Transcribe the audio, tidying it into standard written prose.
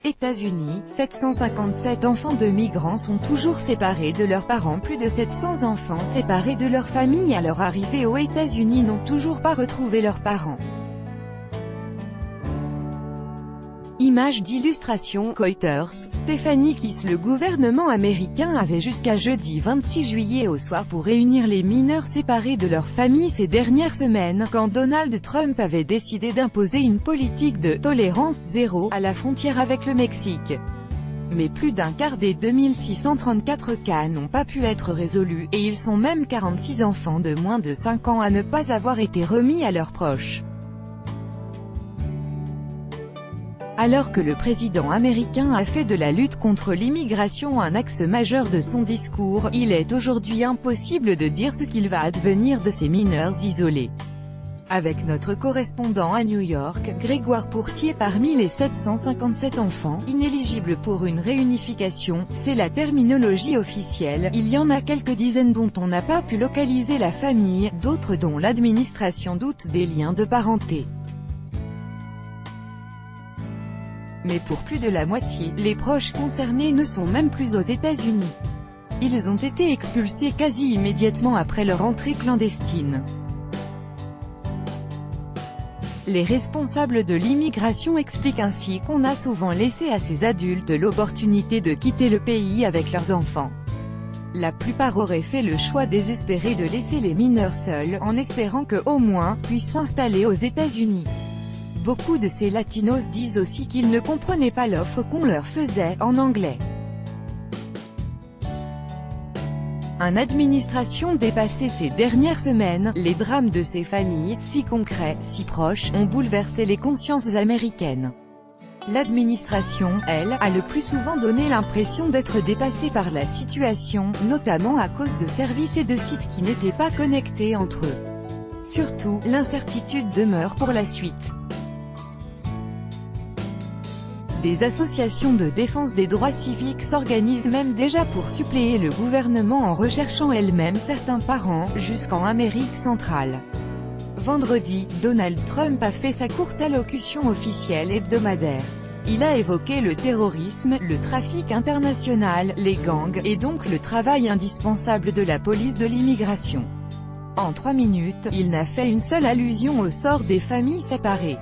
États-Unis, 757 enfants de migrants sont toujours séparés de leurs parents. Plus de 700 enfants séparés de leur famille à leur arrivée aux États-Unis n'ont toujours pas retrouvé leurs parents. Image d'illustration Reuters, Stephanie Kiss. Le gouvernement américain avait jusqu'à jeudi 26 juillet au soir pour réunir les mineurs séparés de leur famille ces dernières semaines, quand Donald Trump avait décidé d'imposer une politique de « tolérance zéro » à la frontière avec le Mexique. Mais plus d'un quart des 2634 cas n'ont pas pu être résolus, et ils sont même 46 enfants de moins de 5 ans à ne pas avoir été remis à leurs proches. Alors que le président américain a fait de la lutte contre l'immigration un axe majeur de son discours, il est aujourd'hui impossible de dire ce qu'il va advenir de ces mineurs isolés. Avec notre correspondant à New York, Grégoire Pourtier. Parmi les 757 enfants inéligibles pour une réunification, c'est la terminologie officielle, il y en a quelques dizaines dont on n'a pas pu localiser la famille, d'autres dont l'administration doute des liens de parenté. Mais pour plus de la moitié, les proches concernés ne sont même plus aux États-Unis. Ils ont été expulsés quasi immédiatement après leur entrée clandestine. Les responsables de l'immigration expliquent ainsi qu'on a souvent laissé à ces adultes l'opportunité de quitter le pays avec leurs enfants. La plupart auraient fait le choix désespéré de laisser les mineurs seuls, en espérant que, au moins, puissent s'installer aux États-Unis. Beaucoup de ces latinos disent aussi qu'ils ne comprenaient pas l'offre qu'on leur faisait, en anglais. Une administration dépassée ces dernières semaines, les drames de ces familles, si concrets, si proches, ont bouleversé les consciences américaines. L'administration, elle, a le plus souvent donné l'impression d'être dépassée par la situation, notamment à cause de services et de sites qui n'étaient pas connectés entre eux. Surtout, l'incertitude demeure pour la suite. Des associations de défense des droits civiques s'organisent même déjà pour suppléer le gouvernement en recherchant elles-mêmes certains parents, jusqu'en Amérique centrale. Vendredi, Donald Trump a fait sa courte allocution officielle hebdomadaire. Il a évoqué le terrorisme, le trafic international, les gangs, et donc le travail indispensable de la police de l'immigration. En 3 minutes, il n'a fait une seule allusion au sort des familles séparées.